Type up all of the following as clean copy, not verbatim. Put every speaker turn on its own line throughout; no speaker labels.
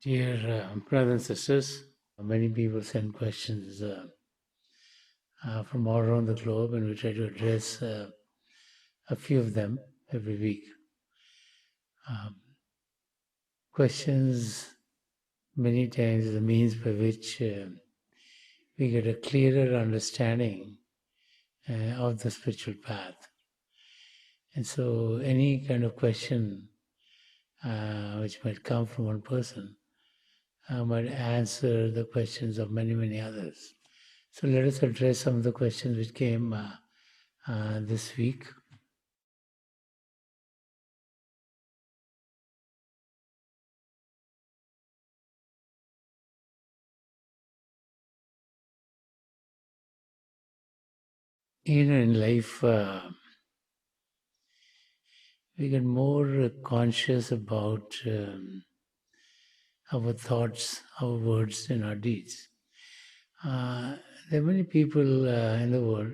Dear brothers and sisters, many people send questions from all around the globe, and we try to address a few of them every week. Um, Questions many times is the means by which we get a clearer understanding of the spiritual path. And so, any kind of question which might come from one person might answer the questions of many, many others. So let us address some of the questions which came this week. In life, we get more conscious about our thoughts, our words, and our deeds. There are many people in the world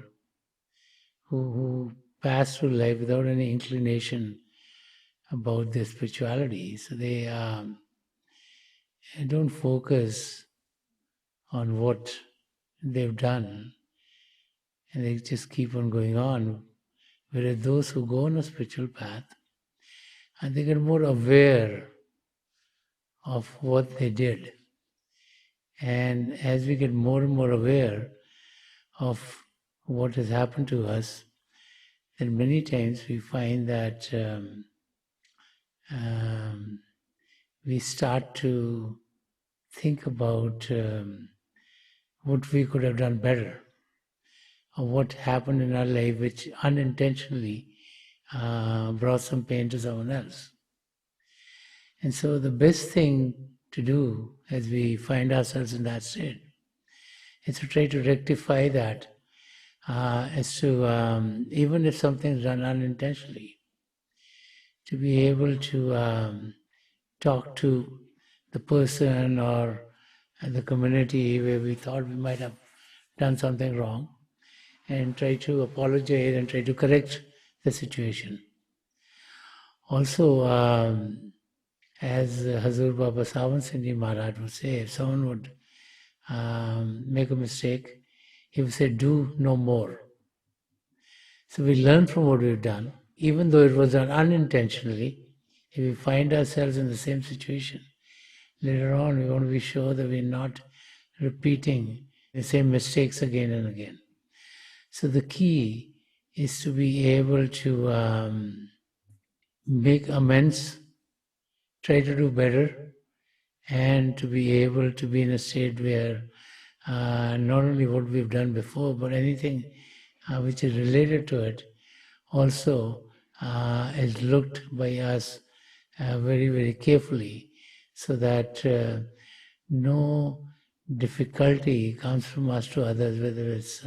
who pass through life without any inclination about their spirituality. So they don't focus on what they've done, and they just keep on going on. Whereas those who go on a spiritual path, and they get more aware of what they did. And as we get more and more aware of what has happened to us, then many times we find that we start to think about what we could have done better, or what happened in our life which unintentionally brought some pain to someone else. And so the best thing to do as we find ourselves in that state is to try to rectify that, as to, even if something is done unintentionally, to be able to talk to the person or the community where we thought we might have done something wrong, and try to apologize and try to correct the situation. Also, as Hazur Baba Sawan Singh Maharaj would say, if someone would make a mistake, he would say, do no more. So we learn from what we've done, even though it was done unintentionally. If we find ourselves in the same situation, later on we want to be sure that we're not repeating the same mistakes again and again. So the key is to be able to make amends, try to do better, and to be able to be in a state where not only what we've done before, but anything which is related to it also is looked by us very, very carefully, so that no difficulty comes from us to others, whether it's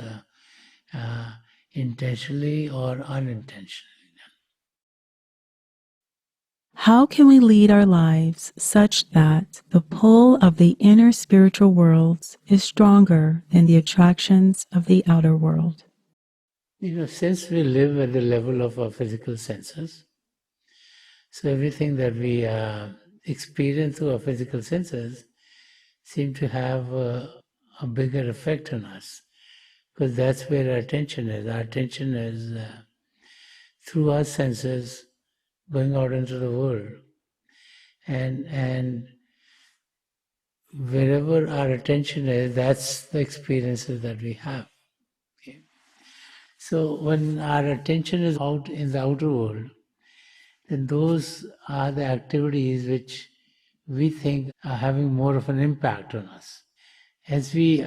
intentionally or unintentionally.
How can we lead our lives such that the pull of the inner spiritual worlds is stronger than the attractions of the outer world?
Since we live at the level of our physical senses, so everything that we experience through our physical senses seem to have a bigger effect on us, because that's where our attention is. Our attention is through our senses going out into the world, and wherever our attention is, that's the experiences that we have. Okay? So when our attention is out in the outer world, then those are the activities which we think are having more of an impact on us. As we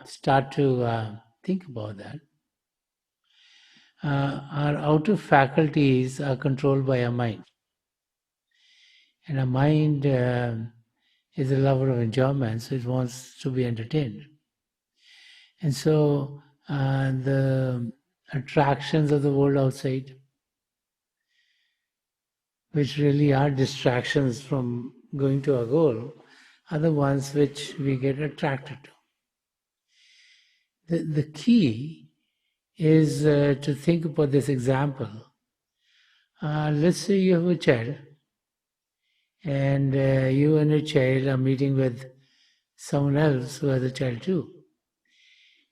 start to think about that, our outer faculties are controlled by our mind. And our mind is a lover of enjoyment, so it wants to be entertained. And so the attractions of the world outside, which really are distractions from going to our goal, are the ones which we get attracted to. The key is to think about this example. Let's say you have a child, and you and your child are meeting with someone else who has a child too.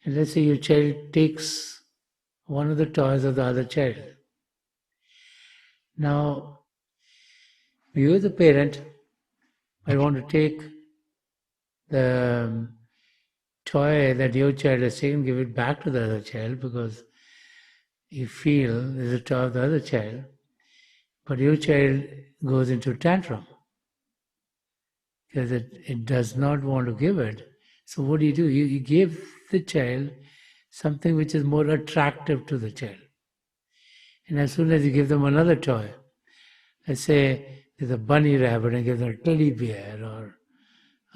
And let's say your child takes one of the toys of the other child. Now, you as a parent might want to take the toy that your child has taken, give it back to the other child because you feel it's a toy of the other child, but your child goes into tantrum because it does not want to give it. So what do? You give the child something which is more attractive to the child. And as soon as you give them another toy, let's say there's a bunny rabbit and give them a teddy bear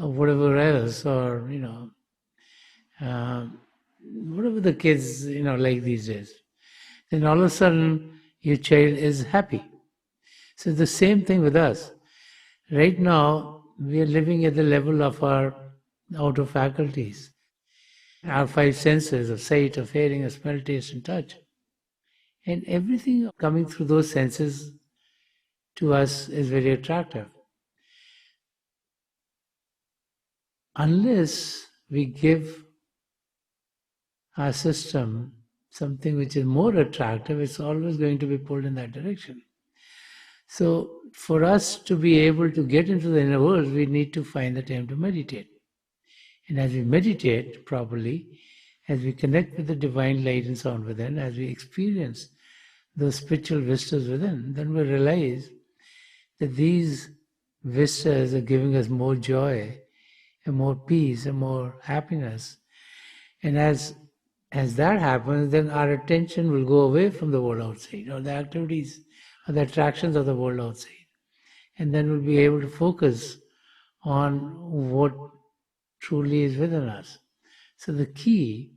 or whatever else, or um, whatever the kids like these days, then all of a sudden your child is happy. So it's the same thing with us. Right now we are living at the level of our outer faculties, our five senses of sight, of hearing, of smell, taste, and touch, and everything coming through those senses to us is very attractive. Unless we give our system something which is more attractive, it's always going to be pulled in that direction. So, for us to be able to get into the inner world, we need to find the time to meditate. And as we meditate properly, as we connect with the divine light and sound within, as we experience those spiritual vistas within, then we realize that these vistas are giving us more joy and more peace and more happiness. And as that happens, then our attention will go away from the world outside, or the activities or the attractions of the world outside. And then we'll be able to focus on what truly is within us. So the key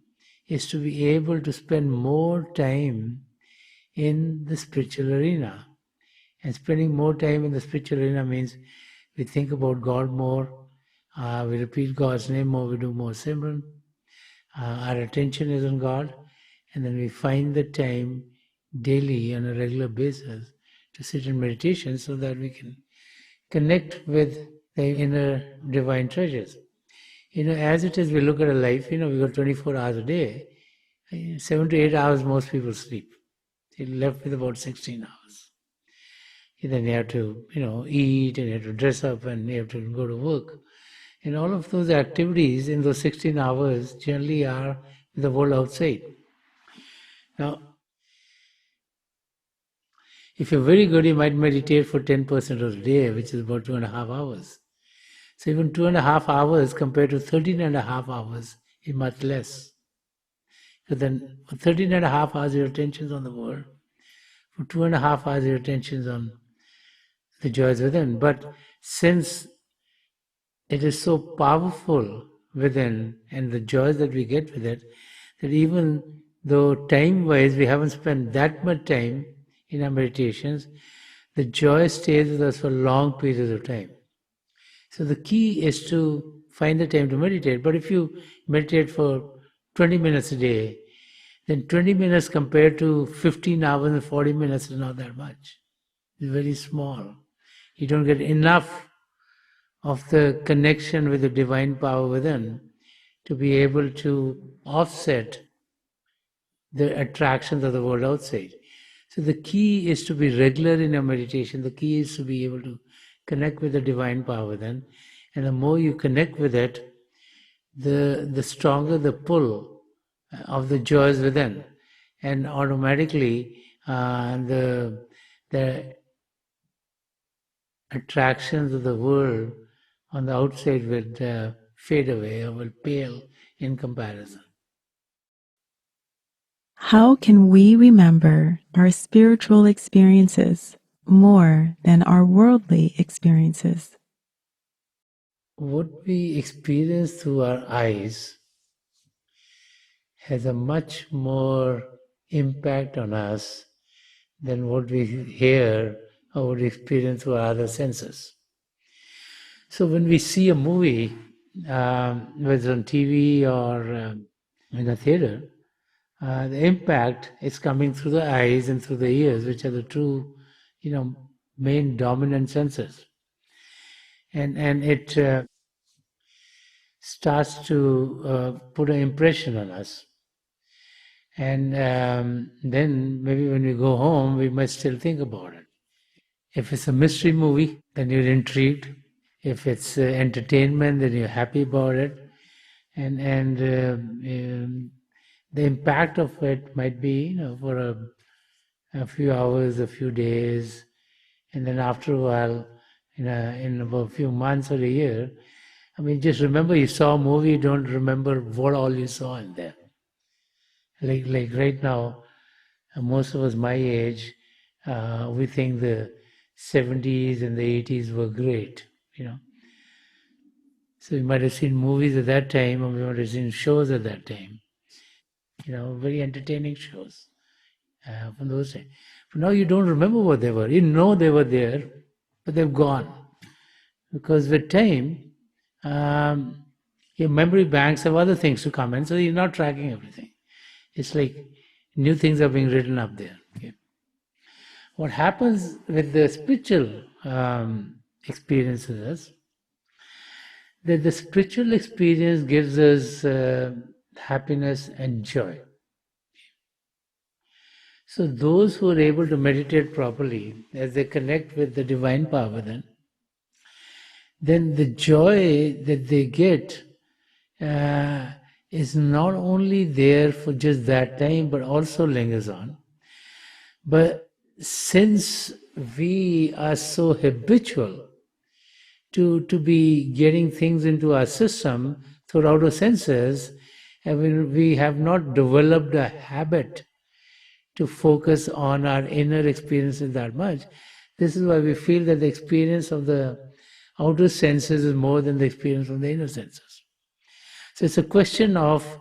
is to be able to spend more time in the spiritual arena. And spending more time in the spiritual arena means we think about God more, we repeat God's name more, we do more Simran, our attention is on God, and then we find the time daily on a regular basis to sit in meditation so that we can connect with the inner divine treasures. As it is, we look at a life, we got 24 hours a day, 7 to 8 hours most people sleep. They're left with about 16 hours. And then you have to, eat, and you have to dress up, and you have to go to work. And all of those activities in those 16 hours generally are with the world outside. Now, if you're very good, you might meditate for 10% of the day, which is about 2.5 hours. So even 2.5 hours compared to 13.5 hours is much less. So then for 13.5 hours your attention is on the world. For 2.5 hours your attention is on the joys within. But since it is so powerful within and the joys that we get with it, that even though time-wise we haven't spent that much time in our meditations, the joy stays with us for long periods of time. So the key is to find the time to meditate. But if you meditate for 20 minutes a day, then 20 minutes compared to 15 hours and 40 minutes is not that much. It's very small. You don't get enough of the connection with the divine power within to be able to offset the attractions of the world outside. So the key is to be regular in your meditation. The key is to be able to connect with the divine power within. And the more you connect with it, the stronger the pull of the joys within. And automatically the attractions of the world on the outside will fade away or will pale in comparison.
How can we remember our spiritual experiences more than our worldly experiences?
What we experience through our eyes has a much more impact on us than what we hear or what we experience through our other senses. So when we see a movie, whether it's on TV or in a theater, the impact is coming through the eyes and through the ears, which are the two, main dominant senses. and it starts to put an impression on us. And then maybe when we go home, we might still think about it. If it's a mystery movie, then you're intrigued. If it's entertainment, then you're happy about it. And the impact of it might be, for a few hours, a few days, and then after a while, in about a few months or a year, I mean, just remember you saw a movie, you don't remember what all you saw in there. Like right now, most of us my age, we think the 70s and the 80s were great, you know. So we might have seen movies at that time, or we might have seen shows at that time, very entertaining shows from those days. But now you don't remember what they were. You know they were there, but they've gone. Because with time, um, your memory banks have other things to come in, so you're not tracking everything. It's like new things are being written up there. Okay? What happens with the spiritual experiences is that the spiritual experience gives us happiness and joy. So those who are able to meditate properly, as they connect with the divine power within, then the joy that they get uh, is not only there for just that time, but also lingers on. But since we are so habitual to be getting things into our system through outer senses, I mean, we have not developed a habit to focus on our inner experiences that much. This is why we feel that the experience of the outer senses is more than the experience of the inner senses. So it's a question of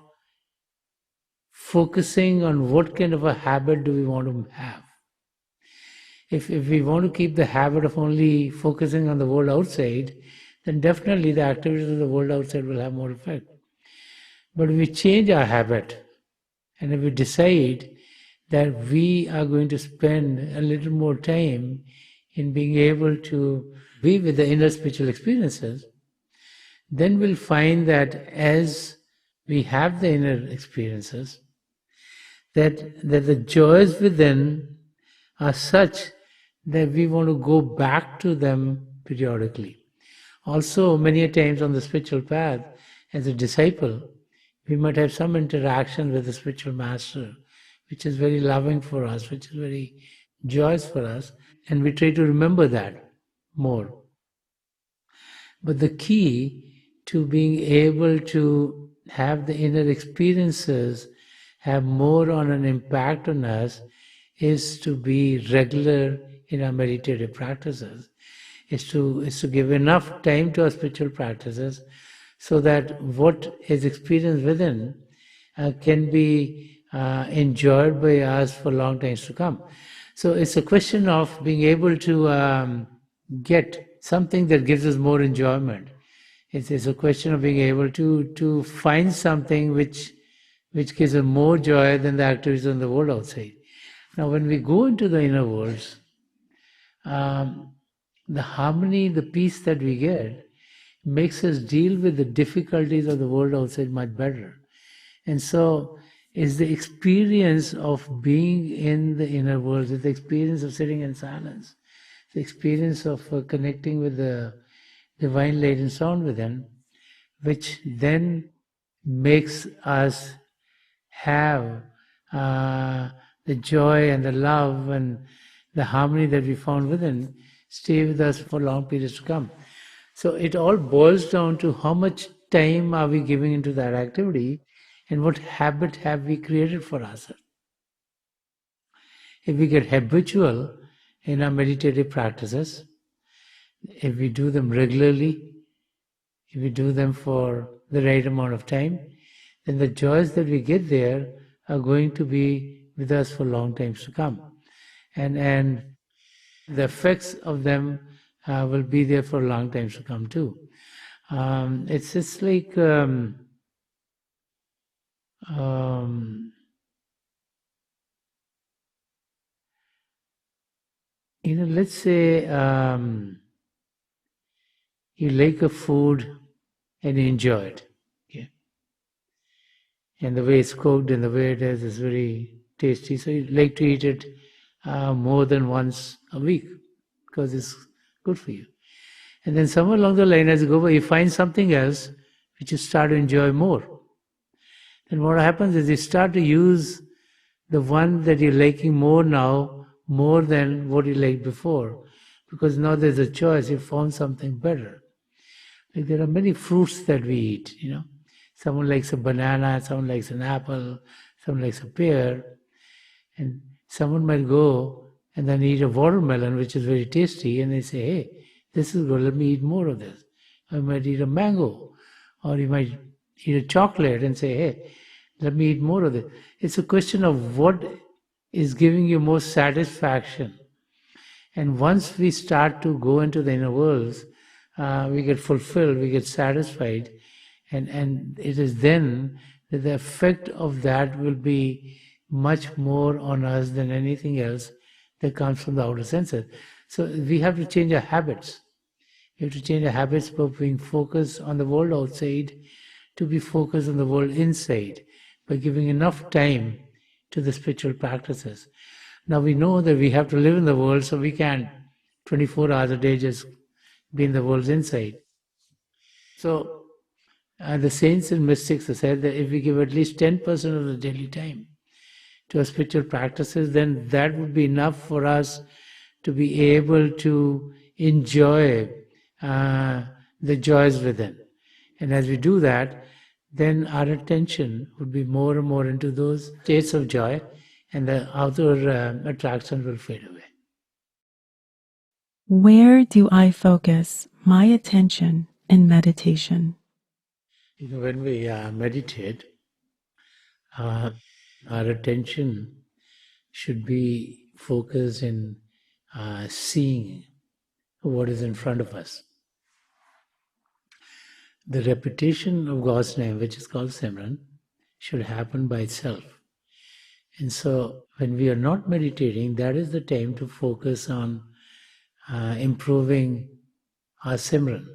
focusing on what kind of a habit do we want to have. If we want to keep the habit of only focusing on the world outside, then definitely the activities of the world outside will have more effect. But if we change our habit, and if we decide that we are going to spend a little more time in being able to be with the inner spiritual experiences, then we'll find that as we have the inner experiences, that the joys within are such that we want to go back to them periodically. Also, many a times on the spiritual path, as a disciple, we might have some interaction with the spiritual master, which is very loving for us, which is very joyous for us, and we try to remember that more. But the key to being able to have the inner experiences have more on an impact on us is to be regular in our meditative practices, is to give enough time to our spiritual practices so that what is experienced within can be enjoyed by us for long times to come. So it's a question of being able to get something that gives us more enjoyment. It's a question of being able to find something which gives us more joy than the activities in the world outside. Now, when we go into the inner worlds, um, the harmony, the peace that we get makes us deal with the difficulties of the world outside much better. And so it's the experience of being in the inner world, it's the experience of sitting in silence, the experience of connecting with the divine light and sound within, which then makes us have the joy and the love and the harmony that we found within stay with us for long periods to come. So it all boils down to how much time are we giving into that activity and what habit have we created for ourselves. If we get habitual in our meditative practices, if we do them regularly, if we do them for the right amount of time, then the joys that we get there are going to be with us for long times to come. And the effects of them will be there for long times to come too. It's just like let's say you like a food and you enjoy it. Okay? And the way it's cooked and the way it is very tasty. So you like to eat it more than once a week because it's good for you. And then somewhere along the line, as you go by, you find something else which you start to enjoy more. Then what happens is you start to use the one that you're liking more now, more than what you liked before, because now there's a choice. You found something better. Like there are many fruits that we eat. Someone likes a banana, someone likes an apple, someone likes a pear, and someone might go and then eat a watermelon, which is very tasty, and they say, "Hey, this is good. Let me eat more of this." I might eat a mango, or you might eat a chocolate and say, "Hey, let me eat more of this." It's a question of what is giving you more satisfaction. And once we start to go into the inner worlds, we get fulfilled, we get satisfied, and it is then that the effect of that will be much more on us than anything else that comes from the outer senses. So we have to change our habits. We have to change our habits from being focused on the world outside to be focused on the world inside by giving enough time to the spiritual practices. Now we know that we have to live in the world, so we can't 24 hours a day just be in the world's inside. So the saints and mystics have said that if we give at least 10% of the daily time to our spiritual practices, then that would be enough for us to be able to enjoy the joys within. And as we do that, then our attention would be more and more into those states of joy, and the outer attraction will fade away.
Where do I focus my attention in meditation?
When we meditate, our attention should be focused in seeing what is in front of us. The repetition of God's name, which is called Simran, should happen by itself. And so when we are not meditating, that is the time to focus on improving our Simran.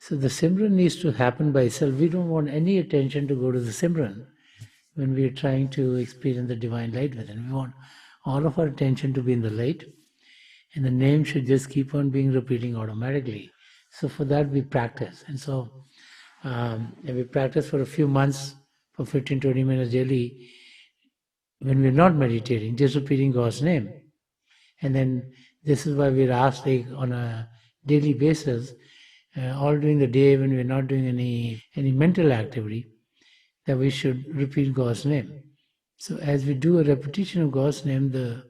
So the Simran needs to happen by itself. We don't want any attention to go to the Simran when we are trying to experience the divine light within. We want all of our attention to be in the light, and the name should just keep on being repeating automatically. So for that we practice. And so and we practice for a few months, for 15-20 minutes daily, when we're not meditating, just repeating God's name. And then this is why we're asked, like, on a daily basis, all during the day when we're not doing any mental activity, that we should repeat God's name. So as we do a repetition of God's name, the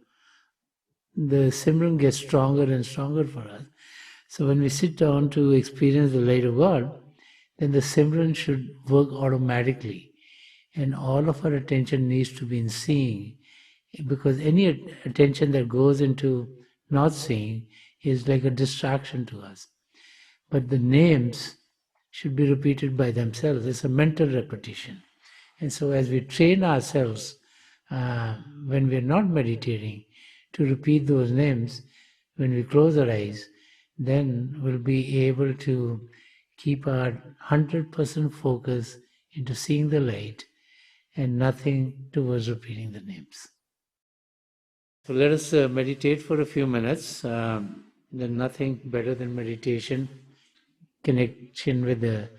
Simran gets stronger and stronger for us. So when we sit down to experience the light of God, then the Simran should work automatically. And all of our attention needs to be in seeing, because any attention that goes into not seeing is like a distraction to us. But the names should be repeated by themselves. It's a mental repetition. And so as we train ourselves when we're not meditating to repeat those names, when we close our eyes, then we'll be able to keep our 100% focus into seeing the light and nothing towards repeating the names. So let us meditate for a few minutes. There's nothing better than meditation, connection with the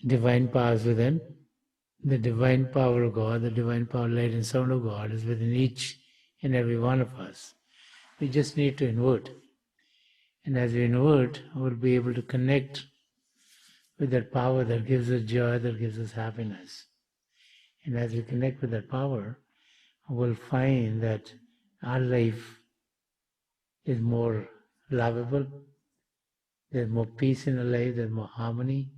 divine powers within. The divine power of God, the divine power, light and sound of God is within each and every one of us. We just need to invert. And as we invert, we'll be able to connect with that power that gives us joy, that gives us happiness. And as we connect with that power, we'll find that our life is more lovable, there's more peace in our life, there's more harmony,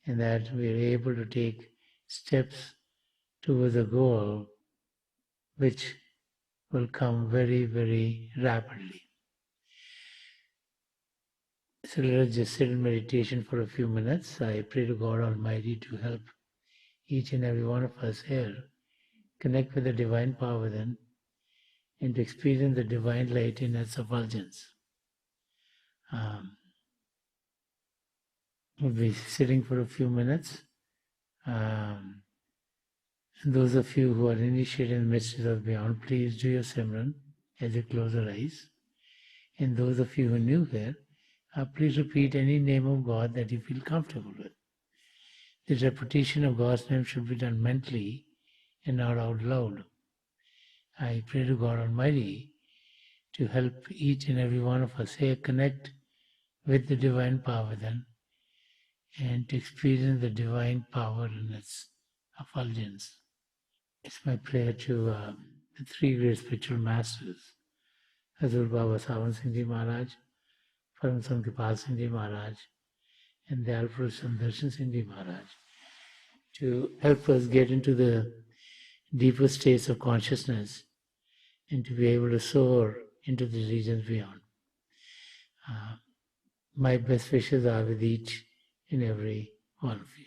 and that we are able to take steps towards a goal which will come very, very rapidly. So let us just sit in meditation for a few minutes. I pray to God Almighty to help each and every one of us here connect with the divine power within and to experience the divine light in its effulgence. We'll be sitting for a few minutes. And those of you who are initiated in the mysteries of beyond, please do your Simran as you close your eyes. And those of you who are new here, please repeat any name of God that you feel comfortable with. The repetition of God's name should be done mentally and not out loud. I pray to God Almighty to help each and every one of us here connect with the divine power then and to experience the divine power in its effulgence. It's my prayer to the three great spiritual masters, Hazur Baba Sawan Singh Ji Maharaj, Param Sant Kripal Singh Ji Maharaj, and the Alpha Sant Darshan Singh Ji Maharaj, to help us get into the deeper states of consciousness and to be able to soar into the regions beyond. My best wishes are with each and every one of you.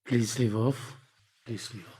Please leave off. Please leave off.